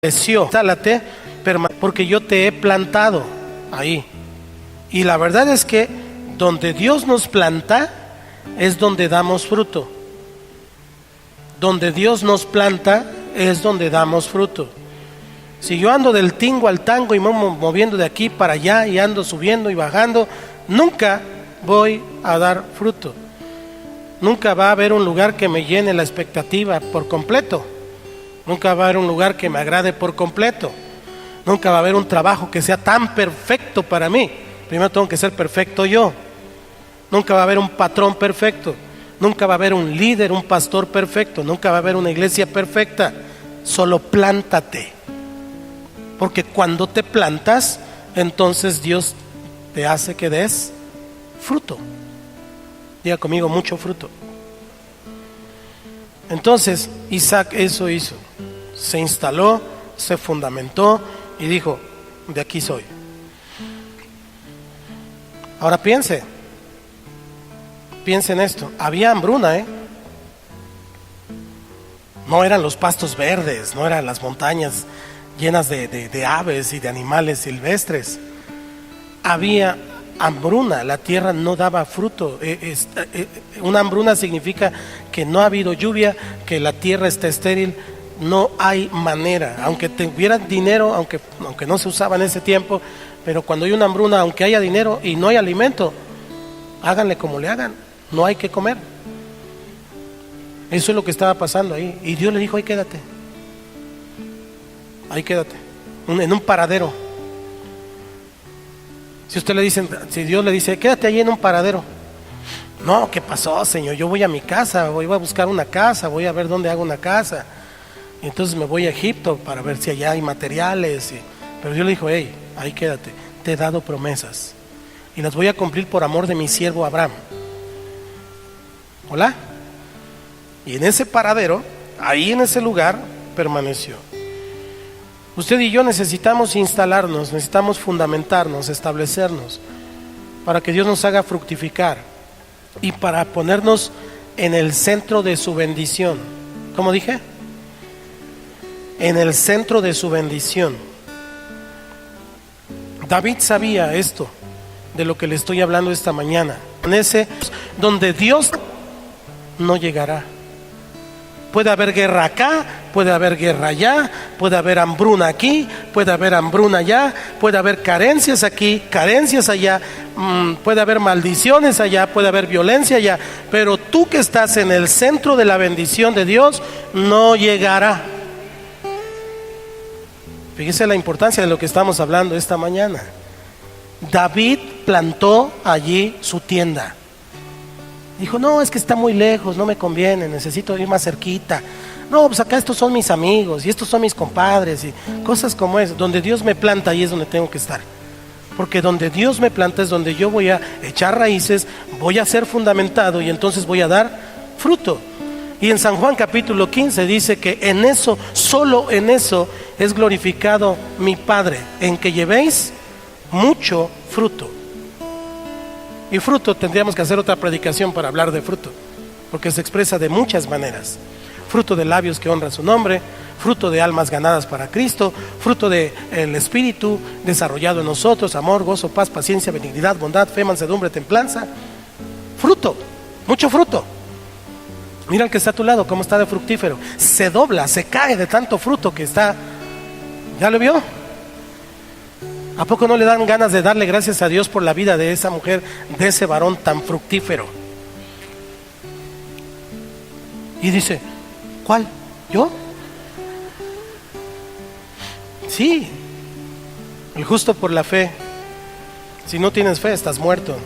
Instálate, porque yo te he plantado ahí. Y la verdad es que donde Dios nos planta es donde damos fruto. Donde Dios nos planta es donde damos fruto. Si yo ando del tingo al tango y me moviendo de aquí para allá y ando subiendo y bajando, nunca voy a dar fruto. Nunca va a haber un lugar que me llene la expectativa por completo. Nunca va a haber un lugar que me agrade por completo. Nunca va a haber un trabajo que sea tan perfecto para mí. Primero tengo que ser perfecto yo. Nunca va a haber un patrón perfecto. Nunca va a haber un líder, un pastor perfecto. Nunca va a haber una iglesia perfecta. Solo plántate. Porque cuando te plantas, entonces Dios te hace que des fruto. Diga conmigo, mucho fruto. Entonces Isaac eso hizo. Se instaló, se fundamentó y dijo, de aquí soy. Ahora piense en esto. Había hambruna, No eran los pastos verdes, no eran las montañas llenas de aves y de animales silvestres. Había hambruna, la tierra no daba fruto. Una hambruna significa que no ha habido lluvia, que la tierra está estéril, no hay manera. Aunque tuvieran dinero, aunque no se usaba en ese tiempo, pero cuando hay una hambruna, aunque haya dinero y no hay alimento, háganle como le hagan, no hay que comer. Eso es lo que estaba pasando ahí. Y Dios le dijo, ahí quédate, en un paradero. Si Dios le dice, quédate ahí en un paradero. No, ¿qué pasó, Señor? Yo voy a mi casa, voy a buscar una casa, voy a ver dónde hago una casa. Y entonces me voy a Egipto para ver si allá hay materiales. Pero Dios le dijo, hey, ahí quédate, te he dado promesas y las voy a cumplir por amor de mi siervo Abraham. ¿Hola? Y en ese paradero, ahí en ese lugar, permaneció. Usted y yo necesitamos instalarnos, necesitamos fundamentarnos, establecernos, para que Dios nos haga fructificar y para ponernos en el centro de su bendición. ¿Cómo dije? En el centro de su bendición. David sabía esto, de lo que le estoy hablando esta mañana. En ese donde Dios no llegará. Puede haber guerra acá, puede haber guerra allá, puede haber hambruna aquí, puede haber hambruna allá, puede haber carencias aquí, carencias allá, puede haber maldiciones allá, puede haber violencia allá, pero tú que estás en el centro de la bendición de Dios, no llegará. Fíjese la importancia de lo que estamos hablando esta mañana. David plantó allí su tienda. Dijo, no, es que está muy lejos, no me conviene, necesito ir más cerquita. No, pues acá estos son mis amigos y estos son mis compadres y cosas como es. Donde Dios me planta, ahí es donde tengo que estar. Porque donde Dios me planta es donde yo voy a echar raíces, voy a ser fundamentado y entonces voy a dar fruto. Y en San Juan capítulo 15 dice que en eso, solo en eso es glorificado mi Padre, en que llevéis mucho fruto. Y fruto, tendríamos que hacer otra predicación para hablar de fruto, porque se expresa de muchas maneras. Fruto de labios que honran su nombre, fruto de almas ganadas para Cristo, fruto del Espíritu desarrollado en nosotros, amor, gozo, paz, paciencia, benignidad, bondad, fe, mansedumbre, templanza. Fruto, mucho fruto. Mira el que está a tu lado, cómo está de fructífero. Se dobla, se cae de tanto fruto que está. ¿Ya lo vio? ¿A poco no le dan ganas de darle gracias a Dios por la vida de esa mujer, de ese varón tan fructífero? Y dice, ¿cuál? ¿Yo? Sí, el justo por la fe. Si no tienes fe, estás muerto,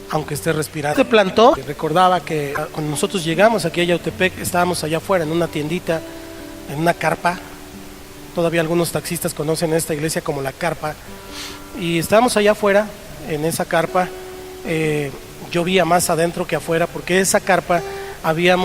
aunque estés respirando. Se plantó. Recordaba que cuando nosotros llegamos aquí a Yautepec, estábamos allá afuera en una tiendita, en una carpa. Todavía algunos taxistas conocen esta iglesia como la carpa. Y estábamos allá afuera, en esa carpa. Llovía más adentro que afuera, porque esa carpa había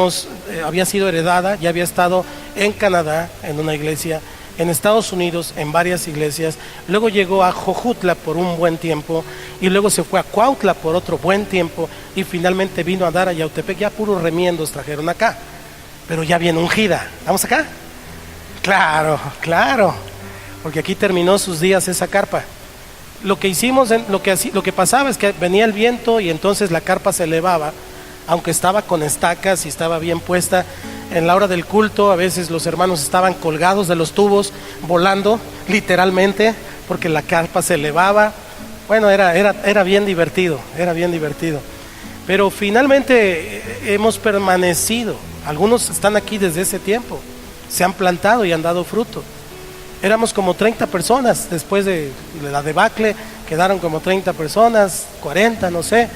sido heredada, ya había estado en Canadá, en una iglesia, en Estados Unidos, en varias iglesias. Luego llegó a Jojutla por un buen tiempo, y luego se fue a Cuautla por otro buen tiempo, y finalmente vino a dar a Yautepec. Ya puros remiendos trajeron acá, pero ya bien ungida. ¿Vamos acá? Claro, claro, porque aquí terminó sus días esa carpa. Lo que hicimos, lo que pasaba es que venía el viento y entonces la carpa se elevaba, aunque estaba con estacas y estaba bien puesta. En la hora del culto a veces los hermanos estaban colgados de los tubos, volando literalmente, porque la carpa se elevaba. Bueno, era bien divertido, pero finalmente hemos permanecido. Algunos están aquí desde ese tiempo, se han plantado y han dado fruto. Éramos como 30 personas, después de la debacle quedaron como 30 personas, 40, no sé.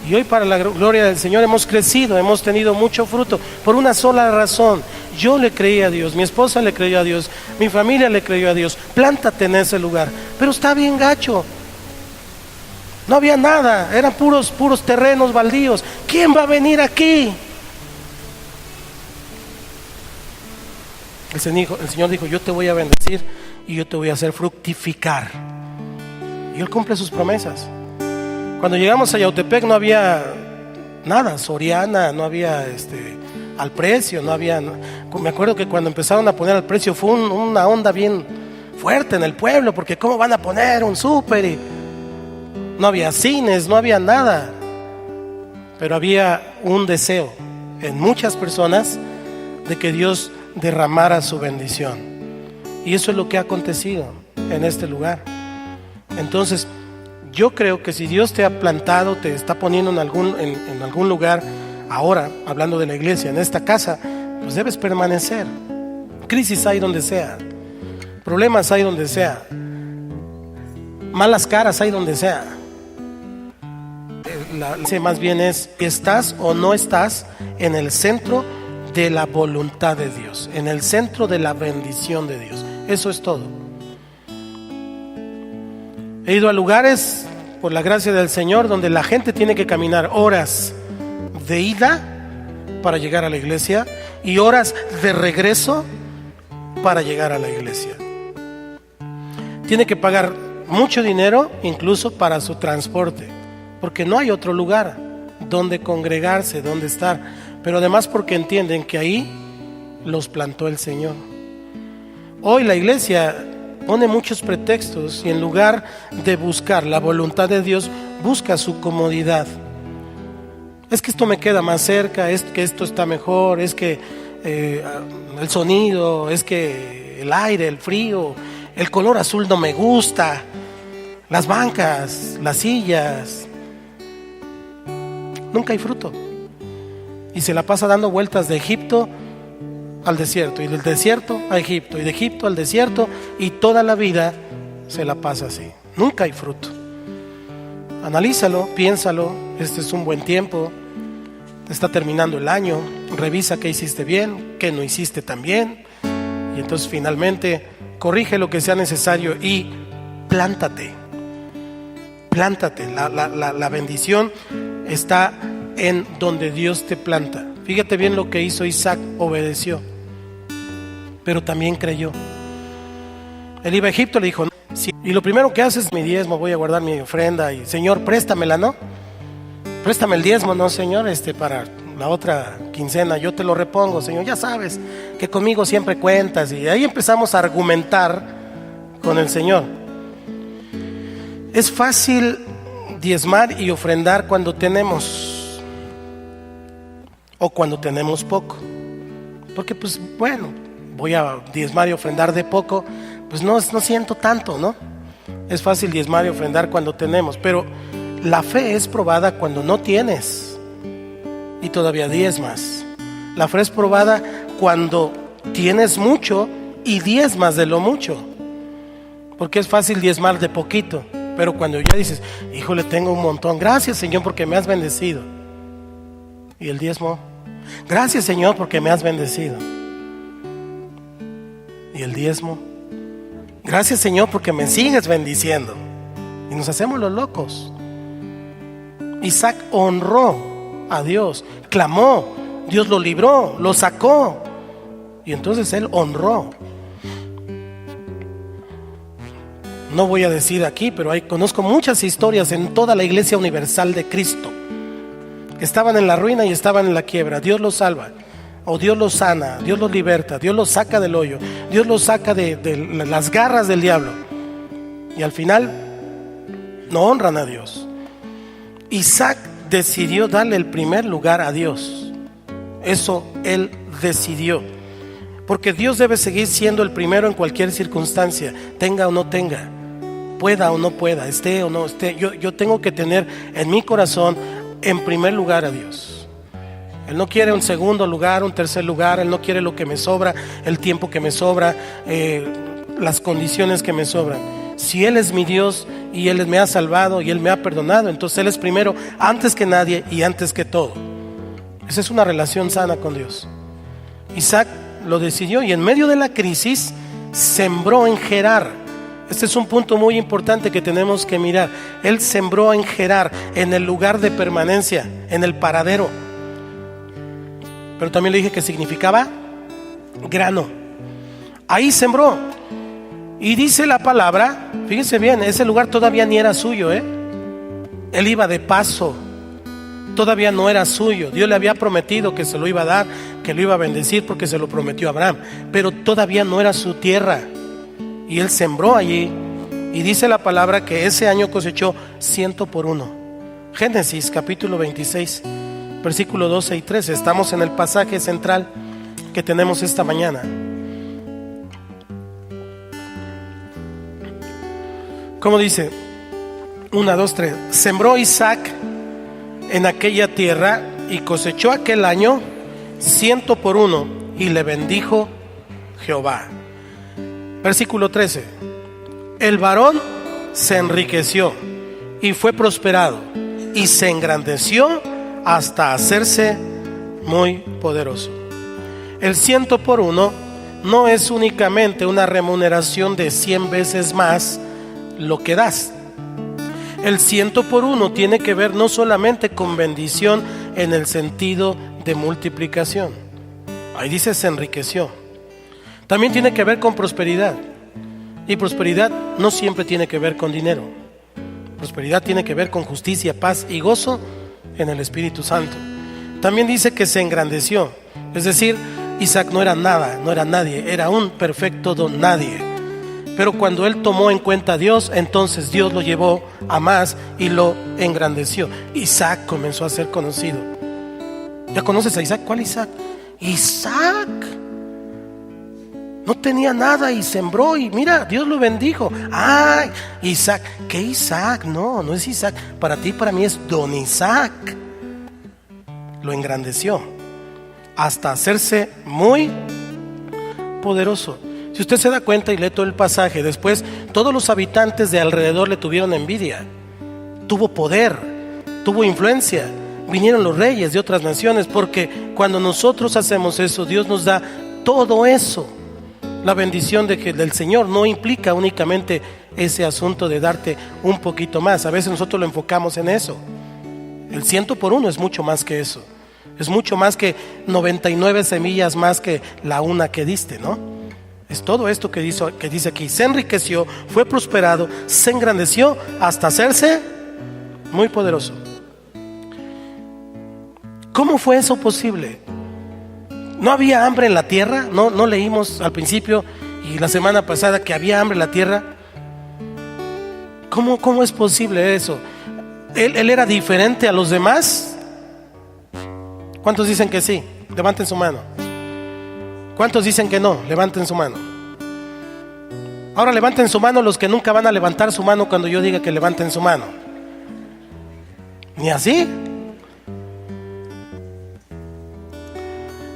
Y hoy, para la gloria del Señor, hemos crecido, hemos tenido mucho fruto, por una sola razón. Yo le creí a Dios, mi esposa le creyó a Dios, mi familia le creyó a Dios. Plántate en ese lugar. Pero está bien gacho. No había nada, eran puros terrenos baldíos. ¿Quién va a venir aquí? El Señor dijo: yo te voy a bendecir y yo te voy a hacer fructificar. Y Él cumple sus promesas. Cuando llegamos a Yautepec no había nada, Soriana, no había al precio, no había. Me acuerdo que cuando empezaron a poner al precio fue una onda bien fuerte en el pueblo, porque ¿cómo van a poner un súper? Y no había cines, no había nada. Pero había un deseo en muchas personas de que Dios derramara su bendición. Y eso es lo que ha acontecido en este lugar. Entonces, yo creo que si Dios te ha plantado, te está poniendo en algún lugar, ahora, hablando de la iglesia, en esta casa, pues debes permanecer. Crisis hay donde sea, problemas hay donde sea, malas caras hay donde sea. Más bien es: ¿estás o no estás en el centro de la voluntad de Dios, en el centro de la bendición de Dios? Eso es todo. He ido a lugares, por la gracia del Señor, donde la gente tiene que caminar horas de ida para llegar a la iglesia y horas de regreso para llegar a la iglesia. Tiene que pagar mucho dinero incluso para su transporte, porque no hay otro lugar donde congregarse, donde estar. Pero además porque entienden que ahí los plantó el Señor. Hoy la iglesia pone muchos pretextos y en lugar de buscar la voluntad de Dios, busca su comodidad. Es que esto me queda más cerca, es que esto está mejor, es que el sonido, es que el aire, el frío, el color azul no me gusta, las bancas, las sillas. Nunca hay fruto. Y se la pasa dando vueltas de Egipto al desierto, y del desierto a Egipto, y de Egipto al desierto, y toda la vida se la pasa así. Nunca hay fruto. Analízalo, piénsalo. Este es un buen tiempo. Está terminando el año. Revisa qué hiciste bien, qué no hiciste tan bien, y entonces finalmente corrige lo que sea necesario y plántate. Plántate. La bendición está en donde Dios te planta. Fíjate bien lo que hizo Isaac: obedeció, pero también creyó. Él iba a Egipto, le dijo: sí. Y lo primero que hace es: mi diezmo, voy a guardar mi ofrenda, y Señor, préstamela, ¿no? Préstame el diezmo, no, Señor, para la otra quincena yo te lo repongo, Señor, ya sabes que conmigo siempre cuentas. Y ahí empezamos a argumentar con el Señor. Es fácil diezmar y ofrendar cuando tenemos, o cuando tenemos poco, porque pues bueno, voy a diezmar y ofrendar de poco, pues no siento tanto, ¿no? Es fácil diezmar y ofrendar cuando tenemos, pero la fe es probada cuando no tienes y todavía diezmas. La fe es probada cuando tienes mucho y diezmas de lo mucho, porque es fácil diezmar de poquito, pero cuando ya dices: híjole, tengo un montón, gracias Señor porque me has bendecido. Y el diezmo: gracias Señor porque me has bendecido. Y el diezmo: gracias Señor porque me sigues bendiciendo. Y nos hacemos los locos. Isaac honró a Dios, clamó, Dios lo libró, lo sacó, y entonces él honró. No voy a decir aquí, pero conozco muchas historias en toda la Iglesia Universal de Cristo. Estaban en la ruina y estaban en la quiebra. Dios los salva. o Dios los sana, Dios los liberta, Dios los saca del hoyo, Dios los saca de las garras del diablo, y al final no honran a Dios. Isaac decidió darle el primer lugar a Dios. Eso él decidió, porque Dios debe seguir siendo el primero en cualquier circunstancia, tenga o no tenga, pueda o no pueda, esté o no esté. Yo tengo que tener en mi corazón en primer lugar a Dios. Él no quiere un segundo lugar, un tercer lugar. Él no quiere lo que me sobra, el tiempo que me sobra, las condiciones que me sobran. Si Él es mi Dios y Él me ha salvado y Él me ha perdonado, entonces Él es primero, antes que nadie y antes que todo. Esa es una relación sana con Dios. Isaac lo decidió, y en medio de la crisis sembró en Gerar. Este es un punto muy importante que tenemos que mirar. Él sembró en Gerar, en el lugar de permanencia, en el paradero. Pero también le dije que significaba grano. Ahí sembró. Y dice la palabra, fíjense bien, ese lugar todavía ni era suyo, Él iba de paso, todavía no era suyo. Dios le había prometido que se lo iba a dar, que lo iba a bendecir, porque se lo prometió a Abraham, pero todavía no era su tierra. Y él sembró allí, y dice la palabra que ese año cosechó 100 por 1. Génesis capítulo 26, versículo 12 y 13. Estamos en el pasaje central que tenemos esta mañana. ¿Cómo dice? 1, 2, 3. Sembró Isaac en aquella tierra y cosechó aquel año 100 por 1, y le bendijo Jehová. Versículo 13. El varón se enriqueció y fue prosperado, y se engrandeció hasta hacerse muy poderoso. El 100 por 1 no es únicamente una remuneración de 100 veces más lo que das. El 100 por 1 tiene que ver no solamente con bendición en el sentido de multiplicación. Ahí dice se enriqueció. También tiene que ver con prosperidad. Y prosperidad no siempre tiene que ver con dinero. Prosperidad tiene que ver con justicia, paz y gozo en el Espíritu Santo. También dice que se engrandeció. Es decir, Isaac no era nada, no era nadie, era un perfecto don nadie. Pero cuando él tomó en cuenta a Dios, entonces Dios lo llevó a más y lo engrandeció. Isaac comenzó a ser conocido. ¿Ya conoces a Isaac? ¿Cuál Isaac? Isaac no tenía nada y sembró, y mira, Dios lo bendijo. ¡Ay! Isaac. ¿Qué Isaac? No, no es Isaac. Para ti, para mí es don Isaac. Lo engrandeció hasta hacerse muy poderoso. Si usted se da cuenta y lee todo el pasaje, después todos los habitantes de alrededor le tuvieron envidia. Tuvo poder, tuvo influencia. Vinieron los reyes de otras naciones, porque cuando nosotros hacemos eso, Dios nos da todo eso. La bendición del Señor no implica únicamente ese asunto de darte un poquito más. A veces nosotros lo enfocamos en eso. El 100 por 1 es mucho más que eso. Es mucho más que 99 semillas más que la una que diste, ¿no? Es todo esto que dice aquí. Se enriqueció, fue prosperado, se engrandeció hasta hacerse muy poderoso. ¿Cómo fue eso posible? ¿No había hambre en la tierra? ¿No leímos al principio y la semana pasada que había hambre en la tierra? ¿Cómo es posible eso? ¿Él era diferente a los demás? ¿Cuántos dicen que sí? Levanten su mano. ¿Cuántos dicen que no? Levanten su mano. Ahora levanten su mano los que nunca van a levantar su mano cuando yo diga que levanten su mano. ¿Ni así?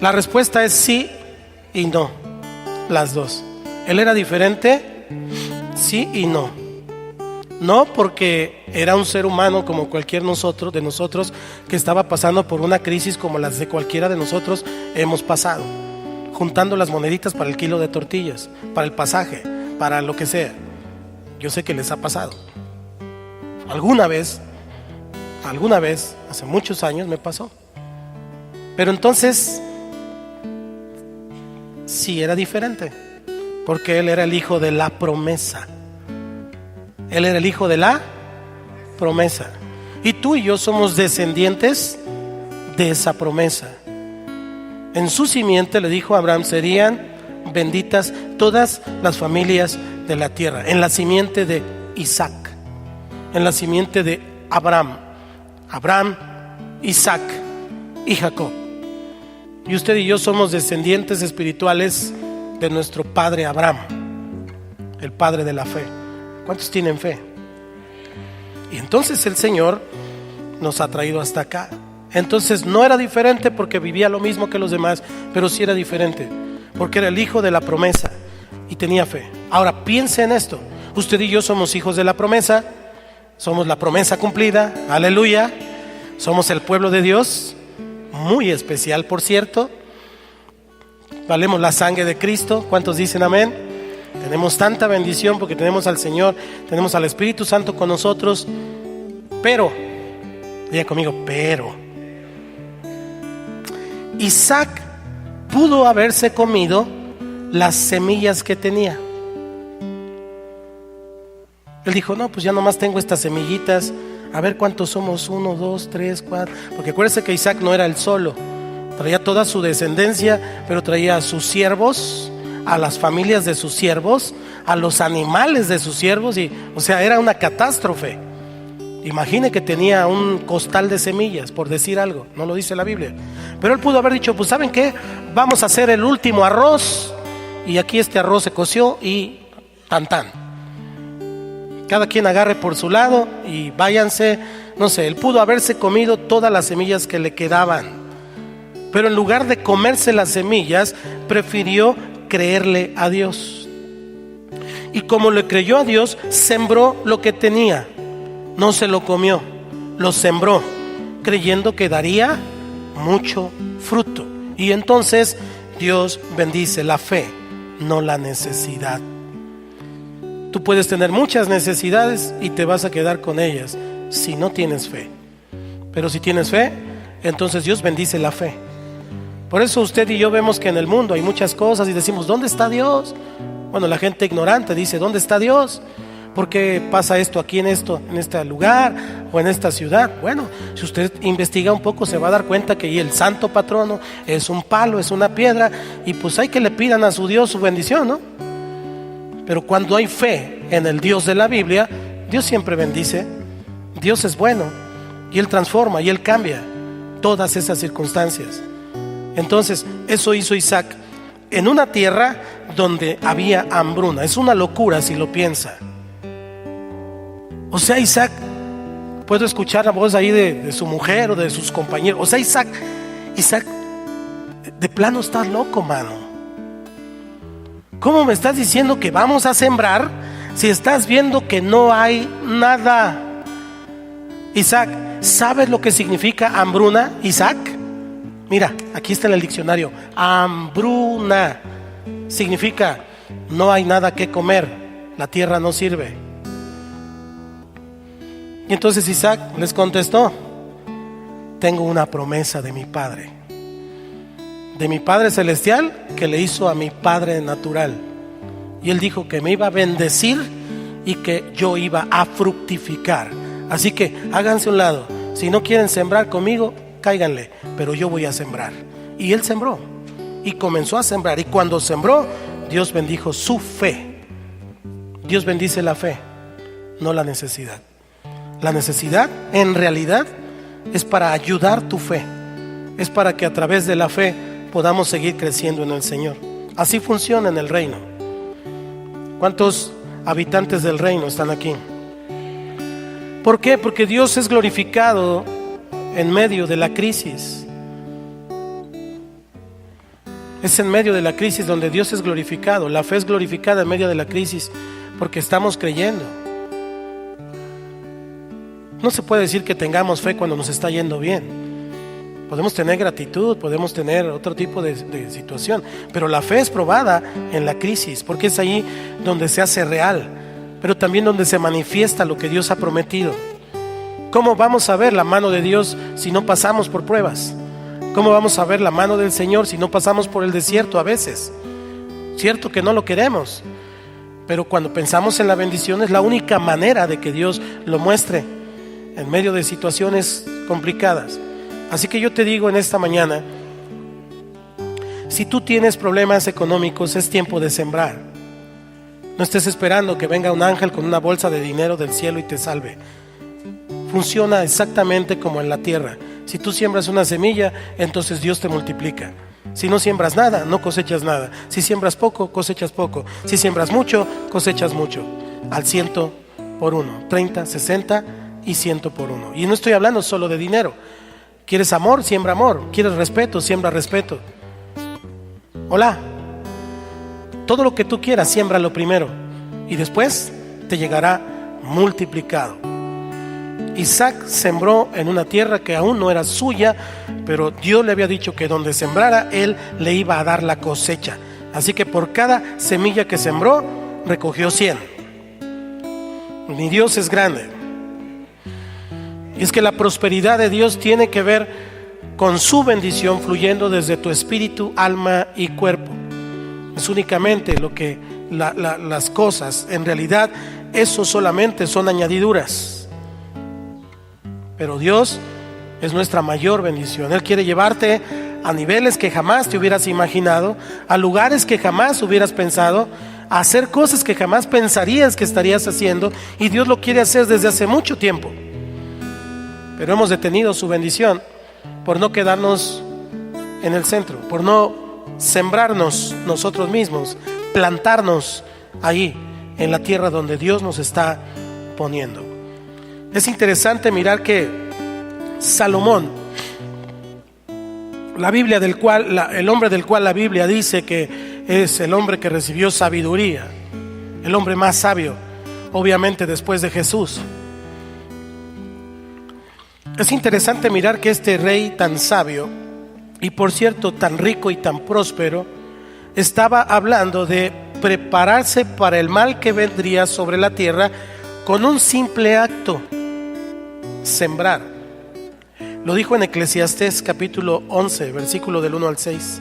La respuesta es sí y no, las dos. Él era diferente, sí y no. No porque era un ser humano como cualquier de nosotros que estaba pasando por una crisis como las de cualquiera de nosotros hemos pasado, juntando las moneditas para el kilo de tortillas, para el pasaje, para lo que sea. Yo sé que les ha pasado. Alguna vez, hace muchos años me pasó. Pero entonces sí era diferente, porque él era el hijo de la promesa. Él era el hijo de la promesa. Y tú y yo somos descendientes de esa promesa. En su simiente, le dijo a Abraham, serían benditas todas las familias de la tierra. En la simiente de Isaac, en la simiente de Abraham, Isaac y Jacob. Y usted y yo somos descendientes espirituales de nuestro padre Abraham, el padre de la fe. ¿Cuántos tienen fe? Y entonces el Señor nos ha traído hasta acá. Entonces no era diferente porque vivía lo mismo que los demás, pero sí era diferente porque era el hijo de la promesa y tenía fe. Ahora piense en esto: usted y yo somos hijos de la promesa, somos la promesa cumplida, aleluya. Somos el pueblo de Dios, muy especial, por cierto. Valemos la sangre de Cristo. ¿Cuántos dicen amén? Tenemos tanta bendición porque tenemos al Señor, tenemos al Espíritu Santo con nosotros. Pero, diga conmigo, pero Isaac pudo haberse comido las semillas que tenía. Él dijo, no, pues ya nomás tengo estas semillitas, a ver cuántos somos, 1, 2, 3, 4. Porque acuérdense que Isaac no era el solo, traía toda su descendencia, pero traía a sus siervos, a las familias de sus siervos, a los animales de sus siervos, y, o sea, era una catástrofe. Imagine que tenía un costal de semillas, por decir algo, no lo dice la Biblia. Pero él pudo haber dicho, pues ¿saben qué? Vamos a hacer el último arroz, y aquí este arroz se coció y tan tan. Cada quien agarre por su lado y váyanse. No sé, él pudo haberse comido todas las semillas que le quedaban, pero en lugar de comerse las semillas, prefirió creerle a Dios. Y como le creyó a Dios, sembró lo que tenía. No se lo comió, lo sembró, creyendo que daría mucho fruto. Y entonces Dios bendice la fe, no la necesidad. Tú puedes tener muchas necesidades y te vas a quedar con ellas si no tienes fe. Pero si tienes fe, entonces Dios bendice la fe. Por eso usted y yo vemos que en el mundo hay muchas cosas y decimos, ¿dónde está Dios? Bueno, la gente ignorante dice, ¿dónde está Dios? ¿Por qué pasa esto aquí en este lugar o en esta ciudad? Bueno, si usted investiga un poco se va a dar cuenta que el santo patrono es un palo, es una piedra, y pues hay que le pidan a su Dios su bendición, ¿no? Pero cuando hay fe en el Dios de la Biblia, Dios siempre bendice. Dios es bueno y Él transforma y Él cambia todas esas circunstancias. Entonces, eso hizo Isaac en una tierra donde había hambruna. Es una locura si lo piensa. O sea, Isaac, puedo escuchar la voz ahí de su mujer o de sus compañeros. O sea, Isaac, de plano estás loco, mano. ¿Cómo me estás diciendo que vamos a sembrar si estás viendo que no hay nada? Isaac, ¿sabes lo que significa hambruna, Isaac? Mira, aquí está en el diccionario. Hambruna significa no hay nada que comer, la tierra no sirve. Y entonces Isaac les contestó, tengo una promesa de mi padre. De mi Padre Celestial que le hizo a mi Padre natural. Y Él dijo que me iba a bendecir y que yo iba a fructificar. Así que háganse a un lado. Si no quieren sembrar conmigo, cáiganle, pero yo voy a sembrar. Y Él sembró y comenzó a sembrar. Y cuando sembró, Dios bendijo su fe. Dios bendice la fe, no la necesidad. La necesidad en realidad es para ayudar tu fe. Es para que a través de la fe podamos seguir creciendo en el Señor. Así funciona en el reino. ¿Cuántos habitantes del reino están aquí? ¿Por qué? Porque Dios es glorificado en medio de la crisis. Es en medio de la crisis donde Dios es glorificado. La fe es glorificada en medio de la crisis porque estamos creyendo. No se puede decir que tengamos fe cuando nos está yendo bien. Podemos tener gratitud, podemos tener otro tipo de situación, pero la fe es probada en la crisis, porque es ahí donde se hace real, pero también donde se manifiesta lo que Dios ha prometido. ¿Cómo vamos a ver la mano de Dios si no pasamos por pruebas? ¿Cómo vamos a ver la mano del Señor si no pasamos por el desierto a veces? Cierto que no lo queremos, pero cuando pensamos en la bendición es la única manera de que Dios lo muestre en medio de situaciones complicadas. Así que yo te digo en esta mañana, Si tú tienes problemas económicos, es tiempo de sembrar. No estés esperando que venga un ángel con una bolsa de dinero del cielo y te salve. Funciona exactamente como en la tierra. Si tú siembras una semilla, entonces Dios te multiplica. Si no siembras nada, no cosechas nada. Si siembras poco, cosechas poco. Si siembras mucho, cosechas mucho. Al 100 por 1, 30, 60 y 100 por 1. Y no estoy hablando solo de dinero. ¿Quieres amor? Siembra amor. ¿Quieres respeto? Siembra respeto. Hola. Todo lo que tú quieras, siémbralo primero. Y después te llegará multiplicado. Isaac sembró en una tierra que aún no era suya, pero Dios le había dicho que donde sembrara, él le iba a dar la cosecha. Así que por cada semilla que sembró, recogió 100. Mi Dios es grande. Y es que la prosperidad de Dios tiene que ver con su bendición fluyendo desde tu espíritu, alma y cuerpo. Es únicamente lo que las cosas, en realidad, eso solamente son añadiduras. Pero Dios es nuestra mayor bendición. Él quiere llevarte a niveles que jamás te hubieras imaginado, a lugares que jamás hubieras pensado, a hacer cosas que jamás pensarías que estarías haciendo, y Dios lo quiere hacer desde hace mucho tiempo. Pero hemos detenido su bendición por no quedarnos en el centro, por no sembrarnos nosotros mismos, plantarnos ahí en la tierra donde Dios nos está poniendo. Es interesante mirar que Salomón, la Biblia del cual, el hombre del cual la Biblia dice que es el hombre que recibió sabiduría, el hombre más sabio, obviamente después de Jesús. Es interesante mirar que este rey tan sabio, y por cierto tan rico y tan próspero, estaba hablando de prepararse para el mal que vendría sobre la tierra con un simple acto: sembrar. Lo dijo en Eclesiastés capítulo 11, versículo del 1 al 6.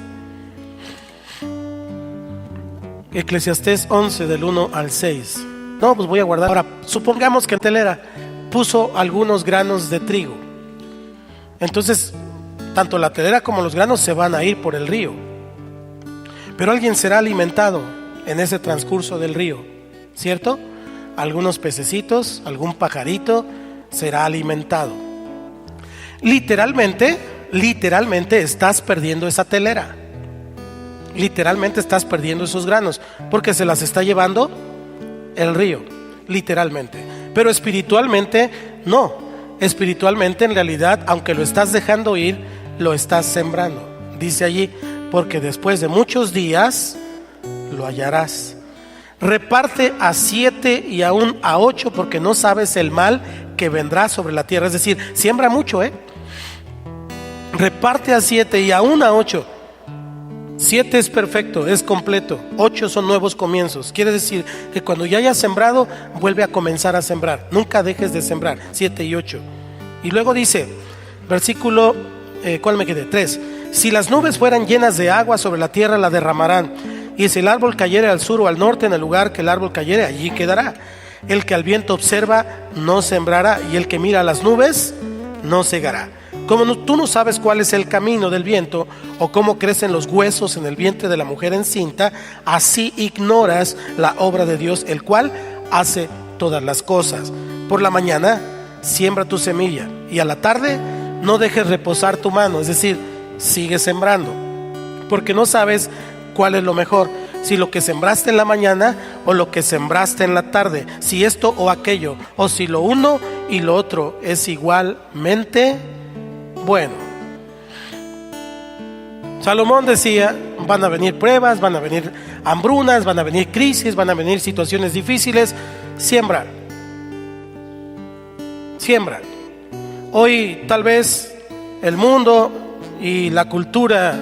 Eclesiastés 11 del 1 al 6. No, pues voy a guardar. Ahora, supongamos que en telera puso algunos granos de trigo. Entonces, tanto la telera como los granos se van a ir por el río. Pero alguien será alimentado en ese transcurso del río, ¿cierto? Algunos pececitos, algún pajarito será alimentado. Literalmente estás perdiendo esa telera. Literalmente estás perdiendo esos granos, porque se las está llevando el río, literalmente. Pero espiritualmente no. Espiritualmente, en realidad, aunque lo estás dejando ir, lo estás sembrando. Dice allí: porque después de muchos días lo hallarás. Reparte a 7 y aún a 8, porque no sabes el mal que vendrá sobre la tierra. Es decir, siembra mucho, reparte a 7 y aún a 8. 7 es perfecto, es completo. 8 son nuevos comienzos. Quiere decir que cuando ya hayas sembrado, vuelve a comenzar a sembrar. Nunca dejes de sembrar. 7 y 8. Y luego dice, versículo, ¿cuál me quedé? 3. Si las nubes fueran llenas de agua sobre la tierra, la derramarán. Y si el árbol cayere al sur o al norte, en el lugar que el árbol cayere, allí quedará. El que al viento observa, no sembrará. Y el que mira a las nubes, no segará. Como tú no sabes cuál es el camino del viento, o cómo crecen los huesos en el vientre de la mujer encinta, así ignoras la obra de Dios, el cual hace todas las cosas. Por la mañana siembra tu semilla, y a la tarde no dejes reposar tu mano. Es decir, sigue sembrando, porque no sabes cuál es lo mejor, si lo que sembraste en la mañana o lo que sembraste en la tarde, si esto o aquello, o si lo uno y lo otro es igualmente bueno. Salomón decía: van a venir pruebas, van a venir hambrunas, van a venir crisis, van a venir situaciones difíciles. Siembra. Siembra. Hoy tal vez el mundo y la cultura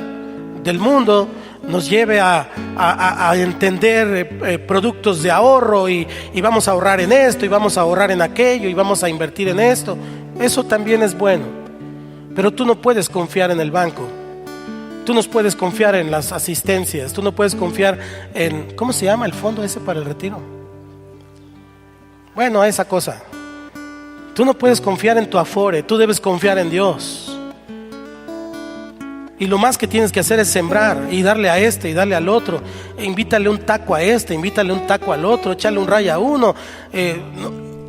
del mundo nos lleve a entender productos de ahorro, y vamos a ahorrar en esto, y vamos a ahorrar en aquello, y vamos a invertir en esto. Eso también es bueno. Pero tú no puedes confiar en el banco. Tú no puedes confiar en las asistencias. Tú no puedes confiar en, ¿cómo se llama el fondo ese para el retiro? Bueno, esa cosa. Tú no puedes confiar en tu Afore. Tú debes confiar en Dios. Y lo más que tienes que hacer es sembrar y darle a este y darle al otro. Invítale un taco a este, invítale un taco al otro, échale un rayo a uno.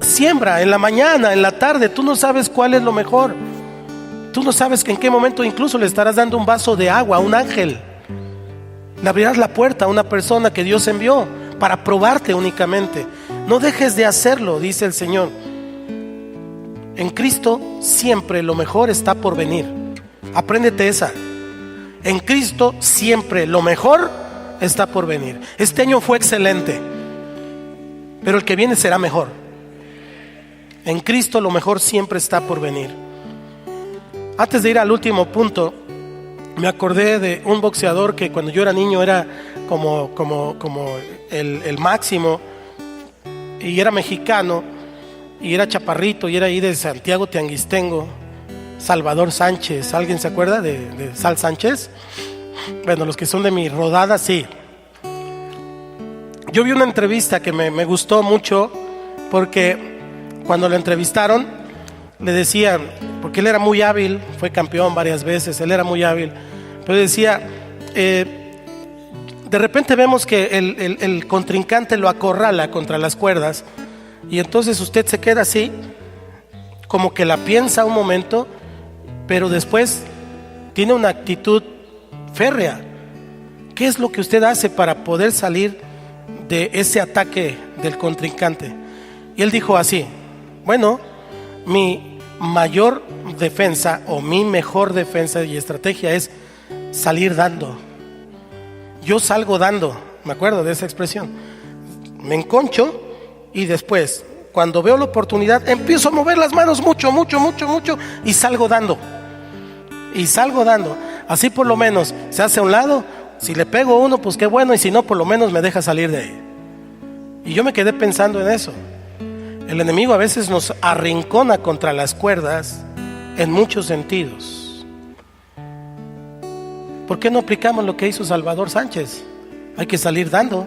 Siembra en la mañana, en la tarde. Tú no sabes cuál es lo mejor. Tú no sabes en qué momento incluso le estarás dando un vaso de agua a un ángel. Le abrirás la puerta a una persona que Dios envió para probarte únicamente. No dejes de hacerlo, dice el Señor. En Cristo siempre lo mejor está por venir. Apréndete esa. En Cristo siempre lo mejor está por venir. Este año fue excelente, pero el que viene será mejor. En Cristo lo mejor siempre está por venir. Antes de ir al último punto, me acordé de un boxeador que cuando yo era niño era como el máximo, y era mexicano, y era chaparrito, y era ahí de Santiago Tianguistengo, Salvador Sánchez. ¿Alguien se acuerda de Sal Sánchez? Bueno, los que son de mi rodada, sí. Yo vi una entrevista que me gustó mucho, porque cuando lo entrevistaron le decían, porque él era muy hábil, fue campeón varias veces, él era muy hábil, pero decía, de repente vemos que el contrincante lo acorrala contra las cuerdas, y entonces usted se queda así, como que la piensa un momento, pero después tiene una actitud férrea. ¿Qué es lo que usted hace para poder salir de ese ataque del contrincante? Y él dijo así: bueno, mi mayor defensa o mi mejor defensa y estrategia es salir dando. Yo salgo dando, me acuerdo de esa expresión. Me enconcho y después, cuando veo la oportunidad, empiezo a mover las manos mucho y salgo dando. Y salgo dando. Así por lo menos se hace a un lado. Si le pego uno, pues qué bueno, y si no, por lo menos me deja salir de ahí. Y yo me quedé pensando en eso. El enemigo a veces nos arrincona contra las cuerdas en muchos sentidos. ¿Por qué no aplicamos lo que hizo Salvador Sánchez? Hay que salir dando.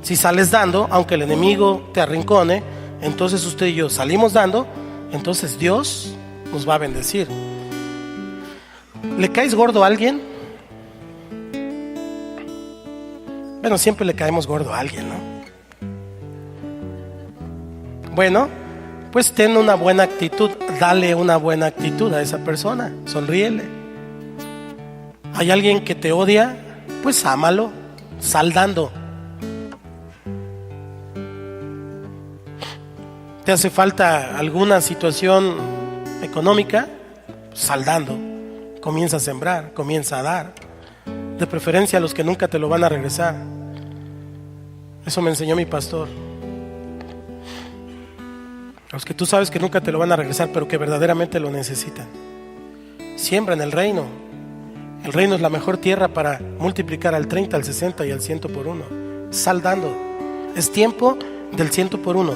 Si sales dando, aunque el enemigo te arrincone, entonces usted y yo salimos dando, entonces Dios nos va a bendecir. ¿Le caes gordo a alguien? Bueno, siempre le caemos gordo a alguien, ¿no? Bueno, pues ten una buena actitud, dale una buena actitud a esa persona, sonríele. ¿Hay alguien que te odia? Pues ámalo, sal dando. ¿Te hace falta alguna situación económica? Sal dando. Comienza a sembrar, comienza a dar. De preferencia a los que nunca te lo van a regresar. Eso me enseñó mi pastor. Los que tú sabes que nunca te lo van a regresar, pero que verdaderamente lo necesitan. Siembra en el reino. El reino es la mejor tierra para multiplicar al 30, al 60 y al 100 por uno. Sal dando. Es tiempo del 100 por uno.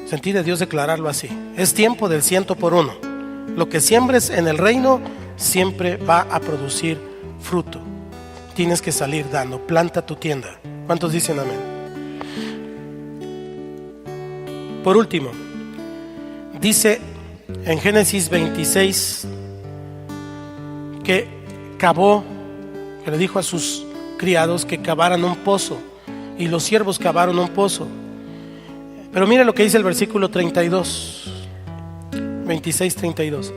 Sentí de Dios declararlo así. Es tiempo del 100 por uno. Lo que siembres en el reino siempre va a producir fruto. Tienes que salir dando. Planta tu tienda. ¿Cuántos dicen amén? Por último, dice en Génesis 26 que le dijo a sus criados que cavaran un pozo, y los siervos cavaron un pozo. Pero mire lo que dice el versículo 32, 26-32.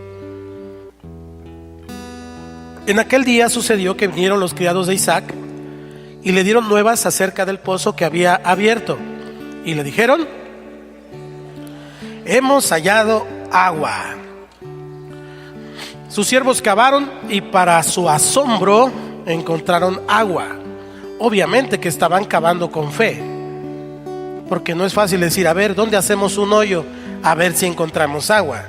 En aquel día sucedió que vinieron los criados de Isaac y le dieron nuevas acerca del pozo que había abierto, y le dijeron: hemos hallado agua. Sus siervos cavaron y para su asombro encontraron agua. Obviamente que estaban cavando con fe, porque no es fácil decir: a ver, ¿dónde hacemos un hoyo? A ver si encontramos agua.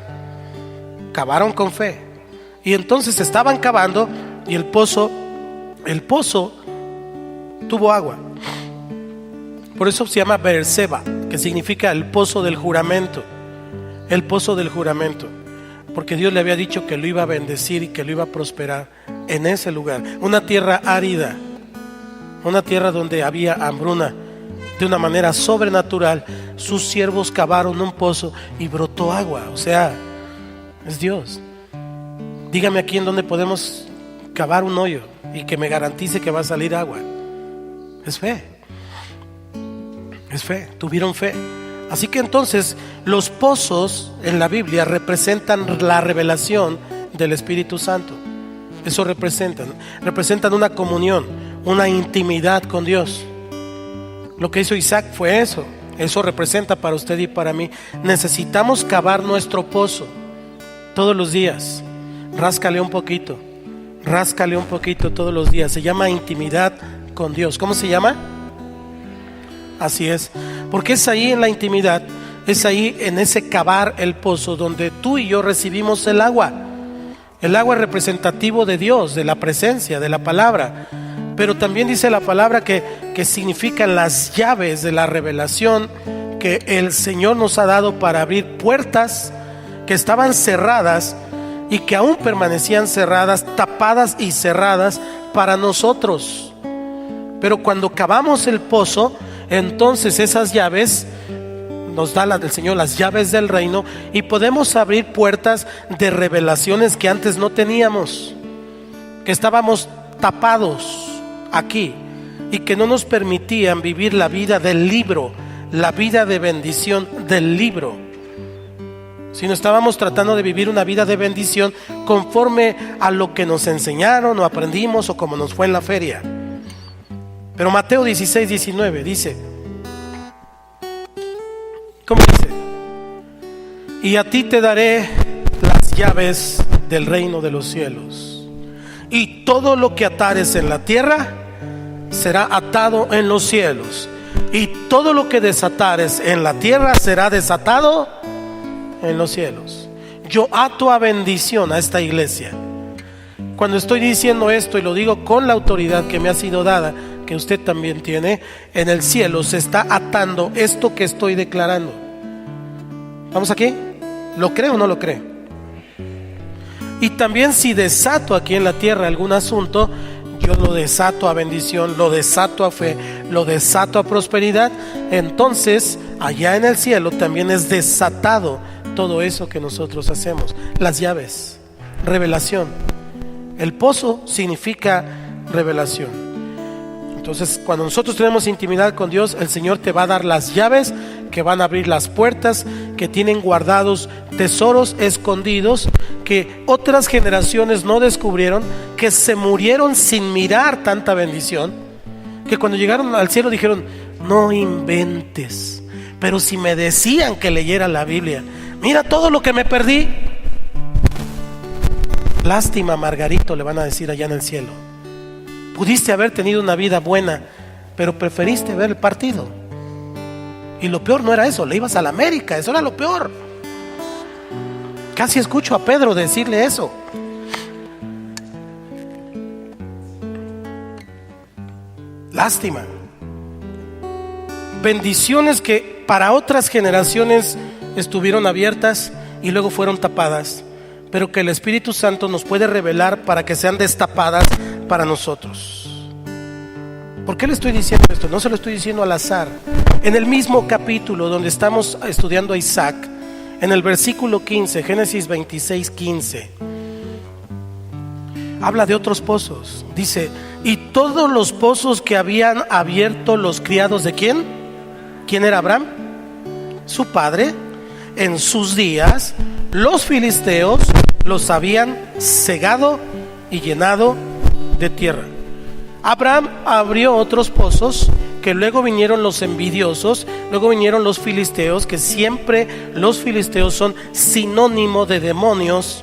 Cavaron con fe. Y entonces estaban cavando y el pozo tuvo agua. Por eso se llama Beerseba, que significa el pozo del juramento. El pozo del juramento, porque Dios le había dicho que lo iba a bendecir y que lo iba a prosperar en ese lugar. Una tierra árida, una tierra donde había hambruna. De una manera sobrenatural, sus siervos cavaron un pozo y brotó agua. O sea, es Dios. Dígame aquí en dónde podemos cavar un hoyo y que me garantice que va a salir agua. Es fe. Es fe, tuvieron fe. Así que entonces los pozos en la Biblia representan la revelación del Espíritu Santo. Eso representan una comunión, una intimidad con Dios. Lo que hizo Isaac fue eso. Eso representa para usted y para mí. Necesitamos cavar nuestro pozo todos los días. Ráscale un poquito todos los días. Se llama intimidad con Dios. ¿Cómo se llama? Así es, porque es ahí en la intimidad, es ahí en ese cavar el pozo donde tú y yo recibimos el agua. El agua es representativo de Dios, de la presencia, de la palabra. Pero también dice la palabra que significan las llaves de la revelación que el Señor nos ha dado para abrir puertas que estaban cerradas y que aún permanecían cerradas, tapadas y cerradas para nosotros. Pero cuando cavamos el pozo, entonces esas llaves nos da el Señor, las llaves del reino, y podemos abrir puertas de revelaciones que antes no teníamos, que estábamos tapados aquí y que no nos permitían vivir la vida del libro, la vida de bendición del libro, sino estábamos tratando de vivir una vida de bendición conforme a lo que nos enseñaron o aprendimos o como nos fue en la feria. Pero Mateo 16:19 dice, ¿cómo dice? Y a ti te daré las llaves del reino de los cielos, y todo lo que atares en la tierra será atado en los cielos, y todo lo que desatares en la tierra será desatado en los cielos. Yo ato a bendición a esta iglesia. Cuando estoy diciendo esto, y lo digo con la autoridad que me ha sido dada, que usted también tiene, en el cielo se está atando esto que estoy declarando. ¿Vamos aquí? ¿Lo cree o no lo cree? Y también si desato aquí en la tierra algún asunto, yo lo desato a bendición, lo desato a fe, lo desato a prosperidad. Entonces allá en el cielo también es desatado todo eso que nosotros hacemos. Las llaves, revelación. El pozo significa revelación. Entonces, cuando nosotros tenemos intimidad con Dios, el Señor te va a dar las llaves que van a abrir las puertas, que tienen guardados tesoros escondidos, que otras generaciones no descubrieron, que se murieron sin mirar tanta bendición, que cuando llegaron al cielo dijeron, no inventes, pero si me decían que leyera la Biblia, mira todo lo que me perdí. Lástima, Margarito, le van a decir allá en el cielo. Pudiste haber tenido una vida buena, pero preferiste ver el partido. Y lo peor no era eso, le ibas a la América, eso era lo peor. Casi escucho a Pedro decirle eso. Lástima. Bendiciones que para otras generaciones estuvieron abiertas y luego fueron tapadas, pero que el Espíritu Santo nos puede revelar para que sean destapadas para nosotros. ¿Por qué le estoy diciendo esto? No se lo estoy diciendo al azar. En el mismo capítulo donde estamos estudiando a Isaac, en el versículo 15, Génesis 26:15, habla de otros pozos. Dice, y todos los pozos que habían abierto los criados de ¿quién? ¿Quién era Abraham? Su padre. En sus días los filisteos los habían cegado y llenado de tierra. Abraham abrió otros pozos, que luego vinieron los envidiosos, luego vinieron los filisteos, que siempre los filisteos son sinónimo de demonios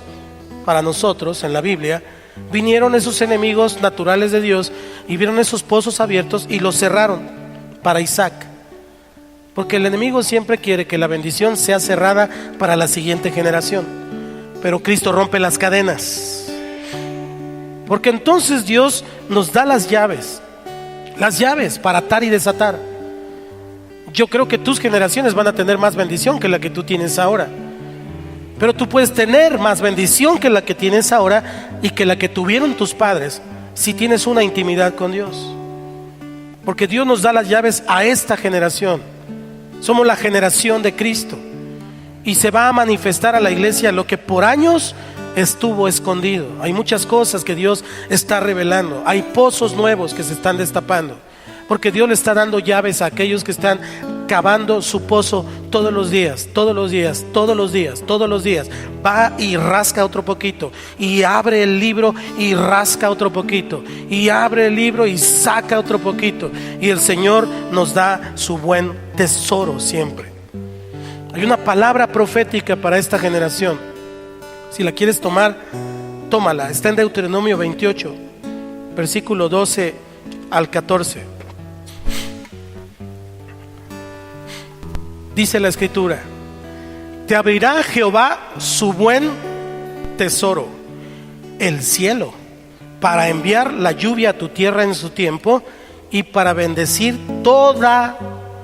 para nosotros en la Biblia. Vinieron esos enemigos naturales de Dios y vieron esos pozos abiertos y los cerraron para Isaac, porque el enemigo siempre quiere que la bendición sea cerrada para la siguiente generación. Pero Cristo rompe las cadenas, porque entonces Dios nos da las llaves para atar y desatar. Yo creo que tus generaciones van a tener más bendición que la que tú tienes ahora, pero tú puedes tener más bendición que la que tienes ahora y que la que tuvieron tus padres si tienes una intimidad con Dios, porque Dios nos da las llaves a esta generación. Somos la generación de Cristo y se va a manifestar a la iglesia lo que por años estuvo escondido. Hay muchas cosas que Dios está revelando. Hay pozos nuevos que se están destapando, porque Dios le está dando llaves a aquellos que están cavando su pozo todos los días, todos los días, todos los días, todos los días. Va y rasca otro poquito, y abre el libro y rasca otro poquito, y abre el libro y saca otro poquito. Y el Señor nos da su buen tesoro siempre. Hay una palabra profética para esta generación. Si la quieres tomar, tómala. Está en Deuteronomio 28, versículo 12 al 14. Dice la Escritura: te abrirá Jehová su buen tesoro, el cielo, para enviar la lluvia a tu tierra en su tiempo, y para bendecir toda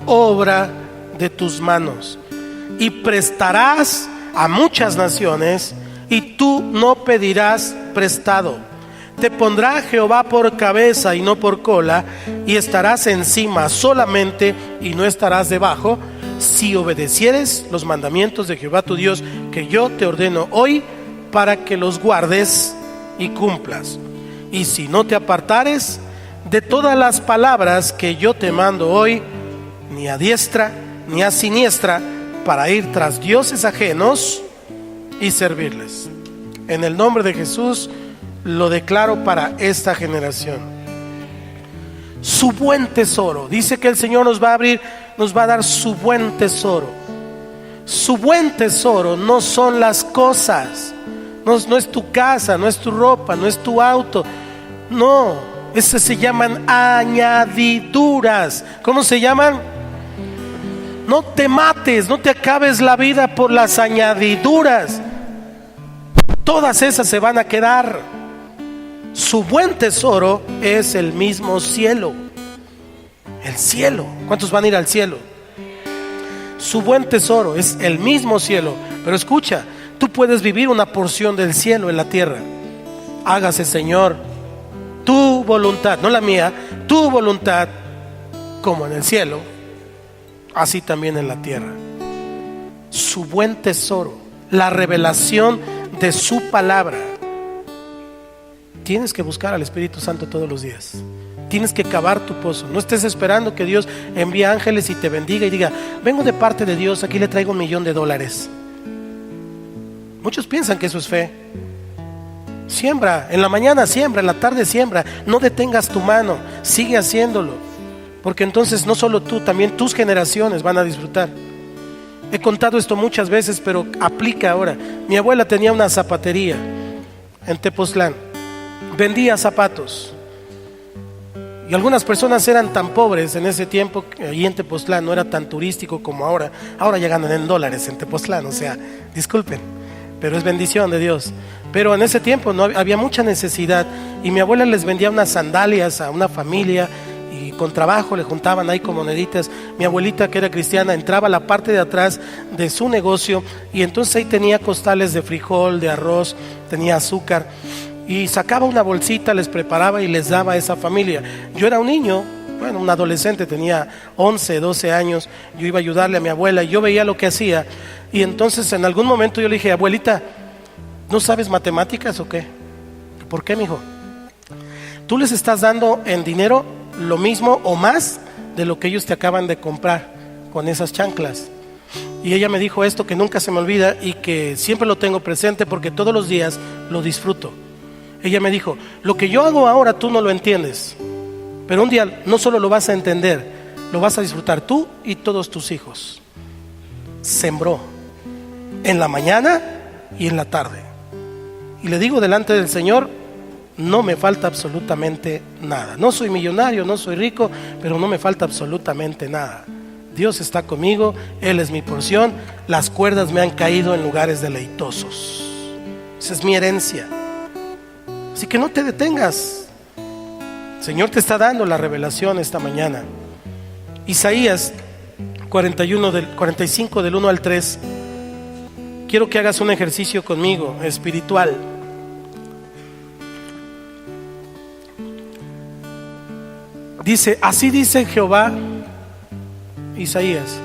obra de tus manos. Y prestarás a muchas naciones, y tú no pedirás prestado. Te pondrá Jehová por cabeza y no por cola, y estarás encima solamente y no estarás debajo, si obedecieres los mandamientos de Jehová tu Dios, que yo te ordeno hoy, para que los guardes y cumplas. Y si no te apartares de todas las palabras que yo te mando hoy, ni a diestra ni a siniestra, para ir tras dioses ajenos y servirles. En el nombre de Jesús lo declaro para esta generación. Su buen tesoro. Dice que el Señor nos va a abrir, nos va a dar su buen tesoro. Su buen tesoro no son las cosas, no es tu casa, no es tu ropa, no es tu auto. No, esas se llaman añadiduras. ¿Cómo se llaman? No te mates, no te acabes la vida por las añadiduras. Todas esas se van a quedar. Su buen tesoro es el mismo cielo. El cielo. ¿Cuántos van a ir al cielo? Su buen tesoro es el mismo cielo. Pero escucha, tú puedes vivir una porción del cielo en la tierra. Hágase, Señor, tu voluntad, no la mía, tu voluntad, como en el cielo, así también en la tierra. Su buen tesoro, la revelación de su palabra. Tienes que buscar al Espíritu Santo todos los días. Tienes que cavar tu pozo. No estés esperando que Dios envíe ángeles y te bendiga y diga: vengo de parte de Dios, aquí le traigo $1,000,000. Muchos piensan que eso es fe. Siembra, en la mañana siembra, en la tarde siembra. No detengas tu mano, sigue haciéndolo, porque entonces no solo tú, también tus generaciones van a disfrutar. He contado esto muchas veces, pero aplica ahora. Mi abuela tenía una zapatería en Tepoztlán, vendía zapatos, y algunas personas eran tan pobres en ese tiempo, que allí en Tepoztlán no era tan turístico como ahora. Ahora ya ganan en dólares en Tepoztlán, o sea, disculpen, pero es bendición de Dios. Pero en ese tiempo no había mucha necesidad, y mi abuela les vendía unas sandalias a una familia, y con trabajo le juntaban ahí con moneditas. Mi abuelita, que era cristiana, entraba a la parte de atrás de su negocio, y entonces ahí tenía costales de frijol, de arroz, tenía azúcar, y sacaba una bolsita, les preparaba y les daba a esa familia. Yo era un niño, bueno, un adolescente, tenía 11, 12 años. Yo iba a ayudarle a mi abuela y yo veía lo que hacía, y entonces en algún momento yo le dije: abuelita, ¿no sabes matemáticas o qué? ¿Por qué, mijo? Tú les estás dando en dinero lo mismo o más de lo que ellos te acaban de comprar con esas chanclas. Y ella me dijo esto que nunca se me olvida y que siempre lo tengo presente, porque todos los días lo disfruto. Ella me dijo: lo que yo hago ahora tú no lo entiendes, pero un día no solo lo vas a entender, lo vas a disfrutar tú y todos tus hijos. Sembró en la mañana y en la tarde. Y le digo delante del Señor: no me falta absolutamente nada. No soy millonario, no soy rico, pero no me falta absolutamente nada. Dios está conmigo, Él es mi porción. Las cuerdas me han caído en lugares deleitosos. Esa es mi herencia. Así que no te detengas. El Señor te está dando la revelación esta mañana. Isaías 45 del 1 al 3. Quiero que hagas un ejercicio conmigo espiritual. Dice: así dice Jehová. Isaías: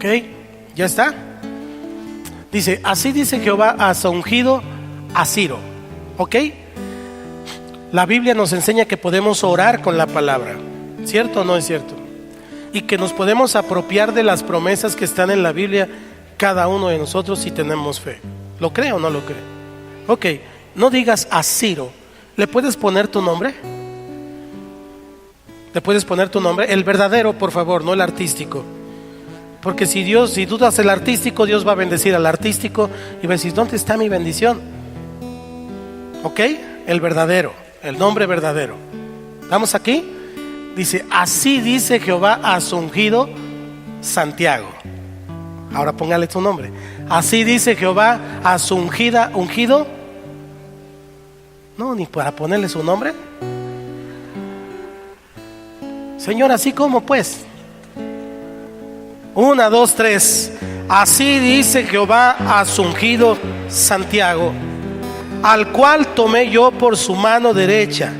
¿Ok? ¿Ya está? Dice, así dice Jehová, has ungido a Ciro. ¿Ok? La Biblia nos enseña que podemos orar con la palabra. ¿Cierto o no es cierto? Y que nos podemos apropiar de las promesas que están en la Biblia, cada uno de nosotros, si tenemos fe. ¿Lo cree o no lo cree? Ok, no digas a Ciro. ¿Le puedes poner tu nombre? ¿Le puedes poner tu nombre? El verdadero, por favor, no el artístico. Porque si dudas el artístico, Dios va a bendecir al artístico y va a decir, ¿dónde está mi bendición? ¿Ok? El verdadero, el nombre verdadero. ¿Vamos aquí? Dice, así dice Jehová, has ungido Santiago. Ahora póngale tu nombre. Así dice Jehová, has ungido. No, ni para ponerle su nombre. Señor, así como pues. 1, 2, 3. Así dice Jehová, has ungido Santiago, al cual tomé yo por su mano derecha,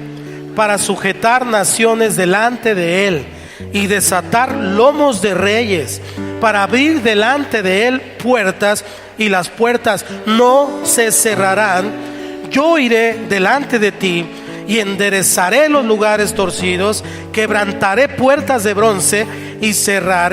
para sujetar naciones delante de él y desatar lomos de reyes, para abrir delante de él puertas, y las puertas no se cerrarán. Yo iré delante de ti y enderezaré los lugares torcidos, quebrantaré puertas de bronce y cerraré